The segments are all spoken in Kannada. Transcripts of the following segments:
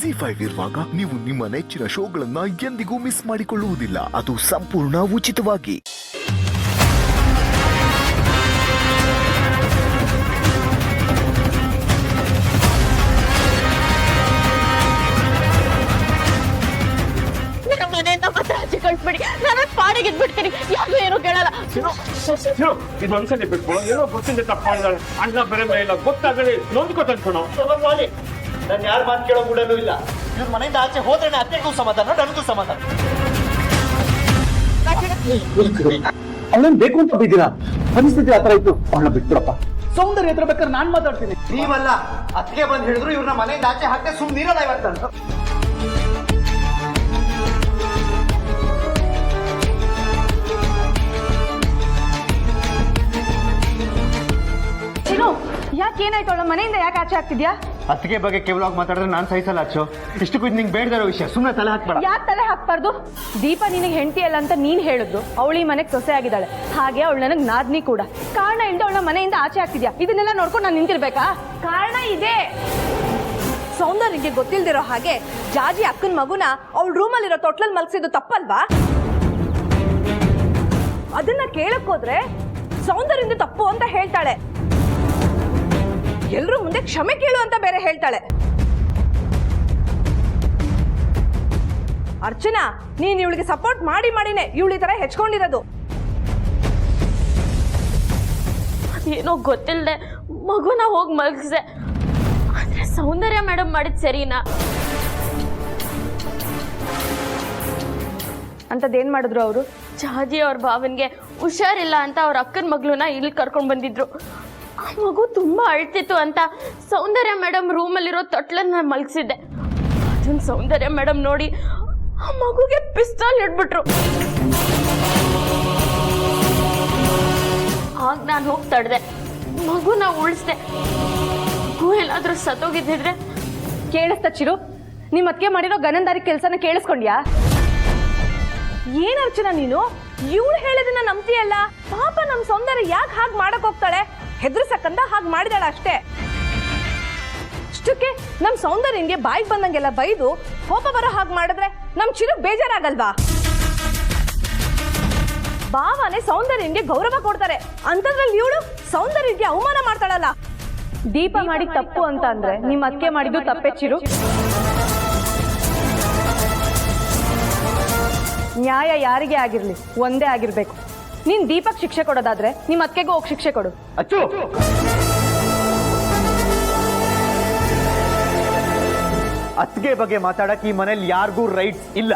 ZEE5 ಇರುವಾಗ ನೀವು ನಿಮ್ಮ ನೆಚ್ಚಿನ ಶೋಗಳನ್ನ ಎಂದಿಗೂ ಮಿಸ್ ಮಾಡಿಕೊಳ್ಳುವುದಿಲ್ಲ. ಅದು ಸಂಪೂರ್ಣ ಉಚಿತವಾಗಿ. ಕಳ್ಸ್ಬಿಡಿ, ನಾನು ಪಾಡಿಗೆ ಇದ್ಬಿಡ್ತೀನಿ, ಯಾರು ಏನು ಕೇಳಲ್ಲ. ಇದು ಒಂದ್ಸಲಿ ಬಿಟ್ಬಿಡು. ಏನೋ ಗೊತ್ತಿದೆ ತಪ್ಪು ಮಾಡಿದಾಳೆ, ಅಣ್ಣ ಬೇರೆ ಮೇಲೆ ಗೊತ್ತಾಗಲಿ ನೋಡ್ಕೊತನ್ಕೋಣ. ನಾನು ಯಾರ ಮಾತು ಕೇಳೋ ಕೂಡಲೂ ಇಲ್ಲ. ಇವ್ರ ಮನೆಯಿಂದ ಆಚೆ ಹೋದ್ರೆ ಅತ್ತೆಗೂ ಸಮಾಧಾನ, ನನಗೂ ಸಮಾಧಾನ. ಅವಳೇನ್ ಬೇಕು ಅಂತ ಬಿದ್ದೀರಾ? ಪರಿಸ್ಥಿತಿ ಆತರ ಇತ್ತು, ಅವಳನ್ನ ಬಿಟ್ಬಿಡಪ್ಪ. ಸೌಂದರ್ಯ ಹತ್ರ ಬೇಕಾದ್ರೆ ನಾನ್ ಮಾತಾಡ್ತೀನಿ. ನೀವಲ್ಲ, ಅತ್ತಿಗೆ ಬಂದು ಹೇಳಿದ್ರು ಇವ್ರನ್ನ ಮನೆಯಿಂದ ಆಚೆ ಹಾಕಿ ಸುಮ್ಮನಿರಲ್ಲ ಇವತ್ತು. ಯಾಕೇನಾಯ್ತು? ಅವಳ ಮನೆಯಿಂದ ಯಾಕೆ ಆಚೆ ಆಗ್ತಿದ್ಯಾ? ಅತ್ತಿಗೆ ಬಗ್ಗೆ ಕೇವಲವಾಗಿ ಮಾತಾಡಿದ್ರೆ ನಾನು ಸಹಿಸಲ್ಲ ಅಚ್ಚು. ಇಷ್ಟಕ್ಕೂ ನಿಂಗೆ ಬೇಡದಿರೋ ವಿಷಯ, ಸುಮ್ಮನೆ ತಲೆ ಹಾಕ್ಬೇಡ. ಯಾಕೆ ತಲೆ ಹಾಕ್ಬಾರ್ದು? ದೀಪ ನಿನಗೆ ಹೆಂಡತಿ ಅಲ್ಲ ಅಂತ ನೀನ್ ಹೇಳಿದ್ದು, ಅವಳು ಈ ಮನೆಗೆ ಸೊಸೆ ಆಗಿದ್ದಾಳೆ, ಹಾಗೆ ಅವಳು ನನಗೆ ನಾದ್ನಿ ಕೂಡ. ಕಾರಣ ಇಲ್ಲದೆ ಅವಳ ಮನೆಯಿಂದ ಆಚೆ ಆಗ್ತಿದ್ಯಾ? ಇದನ್ನೆಲ್ಲ ನೋಡ್ಕೊಂಡು ನಾನು ನಿಂತಿರ್ಬೇಕಾ? ಕಾರಣ ಇದೆ. ಸೌಂದರ್ಯಕ್ಕೆ ಗೊತ್ತಿಲ್ದಿರೋ ಹಾಗೆ ಜಾಜಿ ಅಕ್ಕನ ಮಗುನ ಅವಳ ರೂಮಲ್ಲಿರೋ ತೊಟ್ಲಲ್ಲಿ ಮಲಗಿಸಿದ್ದು ತಪ್ಪಲ್ವಾ? ಅದನ್ನ ಕೇಳಕ್ ಹೋದ್ರೆ ಸೌಂದರ್ಯದಿಂದ ತಪ್ಪು ಅಂತ ಹೇಳ್ತಾಳೆ, ಎಲ್ರೂ ಮುಂದೆ ಕ್ಷಮೆ ಕೇಳು ಅಂತ ಬೇರೆ ಹೇಳ್ತಾಳೆ. ಅರ್ಚನಾ, ನೀನ್ ಇವಳಿಗೆ ಸಪೋರ್ಟ್ ಮಾಡಿನೇ ಇವಳಿ ತರ ಹೆಚ್ಕೊಂಡಿರೋದು. ಅದೇನೋ ಗೊತ್ತಿಲ್ಲದೆ ಮಗುನ ಹೋಗಿ ಮಲಗಿಸಿದೆ, ಆದ್ರೆ ಸೌಂದರ್ಯ ಮೇಡಮ್ ಮಾಡಿದ್ ಸರಿನಾ? ಅಂತದೇನ್ ಮಾಡಿದ್ರು ಅವರು? ಜಾಜಿ ಅವ್ರ ಭಾವನ್ಗೆ ಹುಷಾರಿಲ್ಲ ಅಂತ ಅವ್ರ ಅಕ್ಕನ ಮಗಳನ್ನ ಇಲ್ಲಿ ಕರ್ಕೊಂಡ್ ಬಂದಿದ್ರು. ಆ ಮಗು ತುಂಬಾ ಅಳ್ತಿತ್ತು ಅಂತ ಸೌಂದರ್ಯ ಮೇಡಮ್ ರೂಮಲ್ಲಿರೋ ತೊಟ್ಲನ್ನ ಮಲಗಿಸಿದ್ದೆ. ಅದನ್ನ ಸೌಂದರ್ಯ ಮೇಡಮ್ ನೋಡಿ ಆ ಮಗುಗೆ ಪಿಸ್ತೂಲ್ ಹಿಡ್ಬಿಟ್ರು. ಆಗ ನಾನು ಹೋಗಿ ತಡೆದೆ, ಮಗುನ ಉಳಿಸ್ದೆ. ಮಗು ಎಲ್ಲಾದ್ರೂ ಸತ್ತೋಗಿದ್ದಿದ್ರೆ? ಕೇಳಿಸ್ತ ಚಿರು, ನಿಮ್ ಅತ್ತಿಗೆ ಮಾಡಿರೋ ಗನಂದಾರಿ ಕೆಲ್ಸನ ಕೇಳಿಸ್ಕೊಂಡ್ಯಾ? ಏನ್ ಅರ್ಚನಾ ನೀನು? ಇವಳು ಹೇಳಿದನ್ನ ನಂಬ್ತೀಯಲ್ಲ? ಪಾಪ ನಮ್ ಸೌಂದರ್ಯ ಯಾಕೆ ಹಾಗೆ ಮಾಡಕ್ ಹೋಗ್ತಾಳೆ? ಹೆದರ್ಸಕ್ಕಂತ ಹಾಗೆ ಮಾಡಿದಾಳ ಅಷ್ಟೇ. ಅಷ್ಟಕ್ಕೆ ನಮ್ ಸೌಂದರ್ಯಂಗೆ ಬಾಯಿಗೆ ಬಂದಂಗೆಲ್ಲ ಬೈದು ಕೋಪ ಬರೋ ಹಾಗೆ ಮಾಡಿದ್ರೆ ನಮ್ ಚಿರು ಬೇಜಾರಾಗಲ್ವಾ? ಭಾವನೆ ಸೌಂದರ್ಯಂಗೆ ಗೌರವ ಕೊಡ್ತಾರೆ, ಅಂತದ್ರಲ್ಲಿ ಇವಳು ಸೌಂದರ್ಯಕ್ಕೆ ಅವಮಾನ ಮಾಡ್ತಾಳಲ್ಲ. ದೀಪ ಮಾಡಿ ತಪ್ಪು ಅಂತ ಅಂದ್ರೆ ನಿಮ್ ಅತ್ತಿಗೆ ಮಾಡಿದ್ದು ತಪ್ಪೇ ಚಿರು. ನ್ಯಾಯ ಯಾರಿಗೆ ಆಗಿರ್ಲಿ ಒಂದೇ ಆಗಿರ್ಬೇಕು. ನೀನ್ ದೀಪಕ್ ಶಿಕ್ಷೆ ಕೊಡೋದಾದ್ರೆ ನಿಮ್ ಅತ್ತಿಗೆಗೂ ಹೋಗಿ ಶಿಕ್ಷೆ ಕೊಡು. ಅಚ್ಚು, ಅತ್ತಿಗೆ ಬಗ್ಗೆ ಮಾತಾಡಕ್ ಈ ಮನೇಲಿ ಯಾರಿಗೂ ರೈಟ್ಸ್ ಇಲ್ಲ.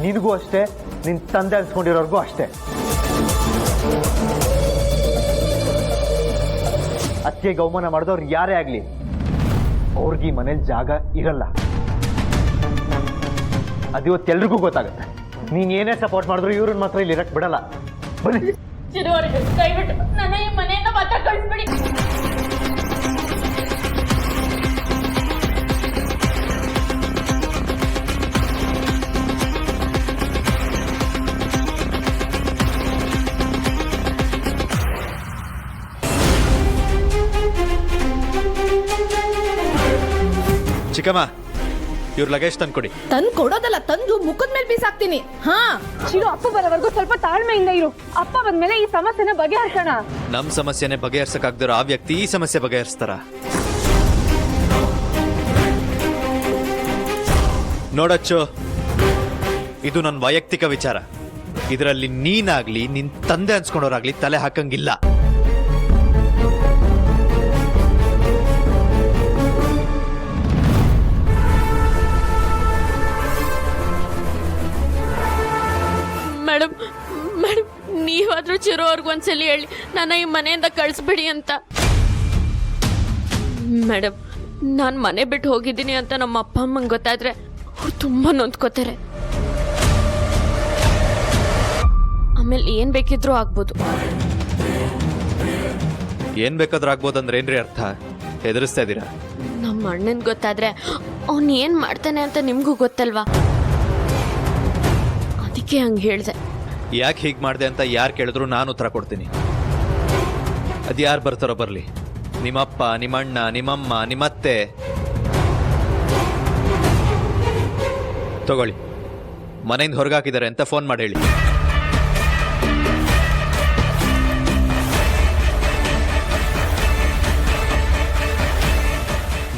ನಿನಗೂ ಅಷ್ಟೇ, ನಿನ್ ತಂದೆ ಅನ್ಸ್ಕೊಂಡಿರೋರ್ಗೂ ಅಷ್ಟೇ. ಅತ್ತಿಗೆ ಅವಮಾನ ಮಾಡಿದವ್ರು ಯಾರೇ ಆಗ್ಲಿ, ಅವ್ರಿಗೆ ಈ ಮನೇಲಿ ಜಾಗ ಇರಲ್ಲ. ಅದಿವತ್ತೆಲ್ರಿಗೂ ಗೊತ್ತಾಗುತ್ತೆ. ನೀನ್ ಏನೇ ಸಪೋರ್ಟ್ ಮಾಡಿದ್ರು ಇವ್ರನ್ನ ಮಾತ್ರ ಇಲ್ಲಿ ಇರಕ್ ಬಿಡಲ್ಲ. ಬನ್ನಿ ಚಿರುವರೆಗೆ ದಯವಿಟ್ಟು ನನ್ನ ಈ ಮನೆಯಿಂದ ಮಾತ್ರ ಕಳಿಸ್ಬಿಡಿ. ಚಿಕ್ಕಮ್ಮ, ಇವ್ರ ಲಗೇಜ್ ತಂದ್ಕೊಡಿ. ತಂದು ಕೊಡೋದಲ್ಲ, ತಂದು ಮುಖದ ಮೇಲೆ ಬೀಸಾಕ್ತೀನಿ. ಹಾ ಚಿರು, ಅಪ್ಪ ಬರೋವರೆಗೂ ಸ್ವಲ್ಪ ತಾಳ್ಮೆಯಿಂದ ಇರು. ಅಪ್ಪ ಬಂದ್ಮೇಲೆ ಈ ಸಮಸ್ಯೆನ ಬಗೆಹರಿಸೋಣ. ನಮ್ ಸಮಸ್ಯೆನೆ ಬಗೆಹರ್ಸಕ್ಕಾಗ್ದಿರೋ ಆ ವ್ಯಕ್ತಿ ಈ ಸಮಸ್ಯೆ ಬಗೆಹರಿಸ್ತಾರ? ನೋಡಚ್ಚು, ಇದು ನನ್ನ ವೈಯಕ್ತಿಕ ವಿಚಾರ. ಇದರಲ್ಲಿ ನೀನಾಗ್ಲಿ ನಿನ್ ತಂದೆ ಅನ್ಸ್ಕೊಂಡವ್ರಾಗ್ಲಿ ತಲೆ ಹಾಕಂಗಿಲ್ಲ. ಮೇಡಮ್ ಮೇಡಮ್, ನೀವಾದ್ರೂ ಚಿರೋರ್ಗೆ ಒಂದ್ಸಲಿ ಹೇಳಿ ನನ್ನ ಈ ಮನೆಯಿಂದ ಕಳಿಸ್ಬಿಡಿ ಅಂತ. ಮೇಡಮ್, ನಾನು ಮನೆ ಬಿಟ್ಟು ಹೋಗಿದ್ದೀನಿ ಅಂತ ನಮ್ಮ ಅಪ್ಪ ಅಮ್ಮಂಗೆ ಗೊತ್ತಾದ್ರೆ ಅವ್ರು ತುಂಬ ನೊಂದ್ಕೋತಾರೆ. ಆಮೇಲೆ ಏನ್ ಬೇಕಿದ್ರೂ ಆಗ್ಬೋದು. ಏನ್ ಬೇಕಾದ್ರೂ ಆಗ್ಬೋದಂದ್ರೆ ಏನ್ರಿ ಅರ್ಥ? ಹೆದರಿಸ್ತಾ ಇದ್ದೀರಾ? ನಮ್ಮ ಅಣ್ಣನ್ ಗೊತ್ತಾದ್ರೆ ಅವ್ನು ಏನ್ ಮಾಡ್ತಾನೆ ಅಂತ ನಿಮ್ಗೂ ಗೊತ್ತಲ್ವಾ? ಅದಕ್ಕೆ ಹಂಗೆ ಹೇಳ್ದೆ. ಯಾಕೆ ಹೀಗೆ ಮಾಡಿದೆ ಅಂತ ಯಾರು ಕೇಳಿದ್ರು ನಾನು ಉತ್ತರ ಕೊಡ್ತೀನಿ. ಅದು ಯಾರು ಬರ್ತಾರೋ ಬರಲಿ, ನಿಮ್ಮಪ್ಪ, ನಿಮ್ಮಣ್ಣ, ನಿಮ್ಮಮ್ಮ, ನಿಮ್ಮತ್ತೆ, ತಗೊಳ್ಳಿ, ಮನೆಯಿಂದ ಹೊರಗಾಕಿದ್ದಾರೆ ಅಂತ ಫೋನ್ ಮಾಡಿ ಹೇಳಿ.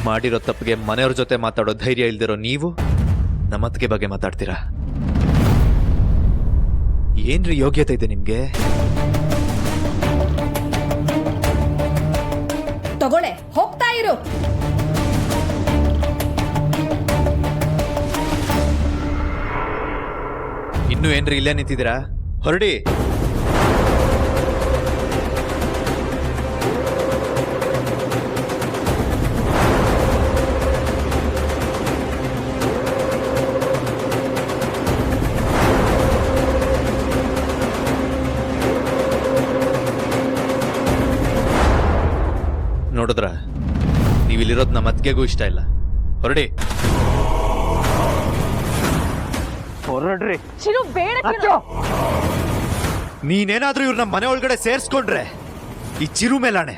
ಮಾಡಿರೋ ತಪ್ಪಿಗೆ ಮನೆಯವ್ರ ಜೊತೆ ಮಾತಾಡೋ ಧೈರ್ಯ ಇಲ್ದಿರೋ ನೀವು ನಮ್ಮತ್ತಿಗೆ ಬಗ್ಗೆ ಮಾತಾಡ್ತೀರಾ? ಏನ್ರಿ ಯೋಗ್ಯತೆ ಇದೆ ನಿಮ್ಗೆ? ತಗೊಳ್ಳೆ, ಹೋಗ್ತಾ ಇರು. ಇನ್ನು ಏನ್ರಿ ಇಲ್ಲೇ ನಿಂತಿದ್ದೀರಾ? ಹೊರಡಿ. ನೋಡಿದ್ರ, ನೀವಿಲ್ಲಿರೋದು ನಮ್ಮ ಅತ್ತಿಗೆಗೂ ಇಷ್ಟ ಇಲ್ಲ. ಹೊರಡಿ. ಹೊರಡ್ರಿ. ಚಿರು ಬೇಡ. ನೀನೇನಾದ್ರೂ ಇವ್ರ ನಮ್ಮ ಮನೆ ಒಳಗಡೆ ಸೇರ್ಸ್ಕೊಂಡ್ರೆ ಈ ಚಿರು ಮೇಲಾಣೆ.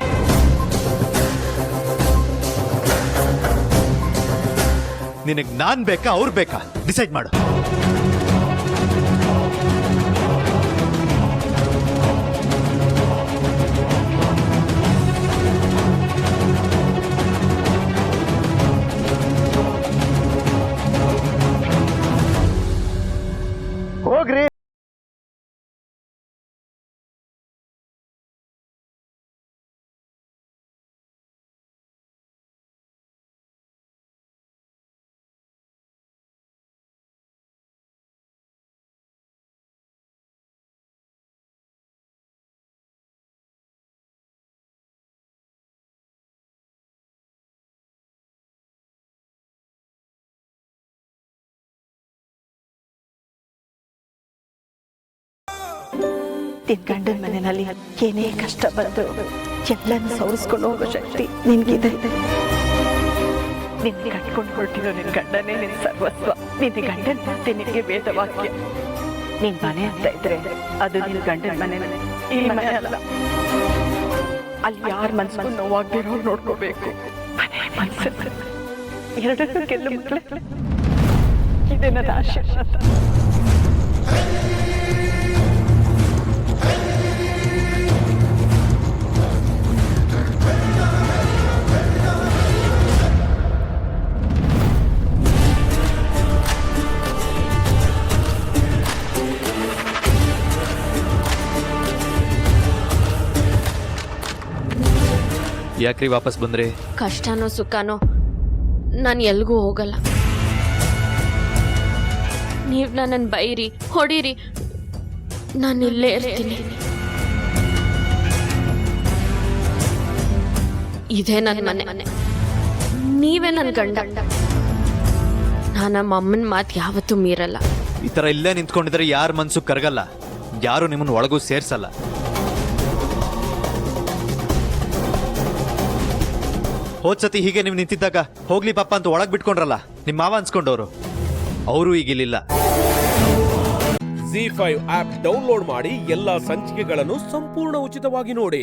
ನಿನಗ್ ನಾನ್ ಬೇಕಾ ಅವ್ರು ಬೇಕಾ ಡಿಸೈಡ್ ಮಾಡು. ಹೋಗ್ರಿ. ನಿನ್ ಗಂಡನ ಮನೆಯಲ್ಲಿ ಏನೇ ಕಷ್ಟ ಬಂದ್ರು ಎಲ್ಲನ್ನು ಸವರಿಸ್ಕೊಂಡು ಹೋಗೋ ಶಕ್ತಿ ನಿನ್ಗಿದೆ. ನಿನ್ನ ಕಟ್ಕೊಂಡು ಹೊರಟಿರೋ ನಿನ್ ಗಂಡನೇ ನಿನ್ ಸರ್ವಸ್ವ. ನಿನ್ನ ಗಂಡನ ಮಾತೆ ನಿನಗೆ ವೇದವಾಕ್ಯ. ನಿನ್ ಮನೆ ಅಂತ ಇದ್ರೆ ಅದು ನಿನ್ ಗಂಡನ ಮನೆ, ಈ ಮನೆ ಅಲ್ಲ. ಅಲ್ಲಿ ಯಾರ ಮನ್ಸ್ಕೊಂಡು ನೋವಾಗ್ದಿರೋ ನೋಡ್ಕೋಬೇಕು. ಮನೆ ಮನ್ಸು ಎರಡಕ್ಕೂ ಗೆಲ್ಲು ಮಕ್ಕಳೇ. ಇದೇ ನನ್ನ ಆಶೀರ್ವಾದ. ಯಾಕ್ರಿ ವಾಪಸ್ ಬಂದ್ರಿ? ಕಷ್ಟನೋ ಸುಖನೋ ನಾನು ಎಲ್ಗೂ ಹೋಗಲ್ಲ. ನೀವು ನನ್ನನ್ನು ಬೈರಿ ಹೊಡೀರಿ, ನಾನು ಇಲ್ಲೇ ಇರ್ತೀನಿ. ಇದೇ ನನ್ನ ಮನೆ, ನೀವೇ ನನ್ನ ಗಂಡ. ನಾನು ನಮ್ಮ ಅಮ್ಮನ ಮಾತು ಯಾವತ್ತೂ ಮೀರಲ್ಲ. ಈ ತರ ಇಲ್ಲೇ ನಿಂತ್ಕೊಂಡಿದ್ರೆ ಯಾರ ಮನ್ಸು ಕರಗಲ್ಲ, ಯಾರು ನಿಮ್ಮನ್ನ ಒಳಗೂ ಸೇರ್ಸಲ್ಲ. ಹೋದ್ಸತಿ ಹೀಗೆ ನೀವು ನಿಂತಿದ್ದಾಗ ಹೋಗ್ಲಿ ಪಾಪ ಅಂತ ಒಳಗ್ ಬಿಟ್ಕೊಂಡ್ರಲ್ಲ ನಿಮ್ಮ ಮಾವ ಅನ್ಸ್ಕೊಂಡವ್ರು, ಅವರು ಈಗಿಲ್ಲ. ZEE5 ಆಪ್ ಡೌನ್ಲೋಡ್ ಮಾಡಿ ಎಲ್ಲಾ ಸಂಚಿಕೆಗಳನ್ನು ಸಂಪೂರ್ಣ ಉಚಿತವಾಗಿ ನೋಡಿ.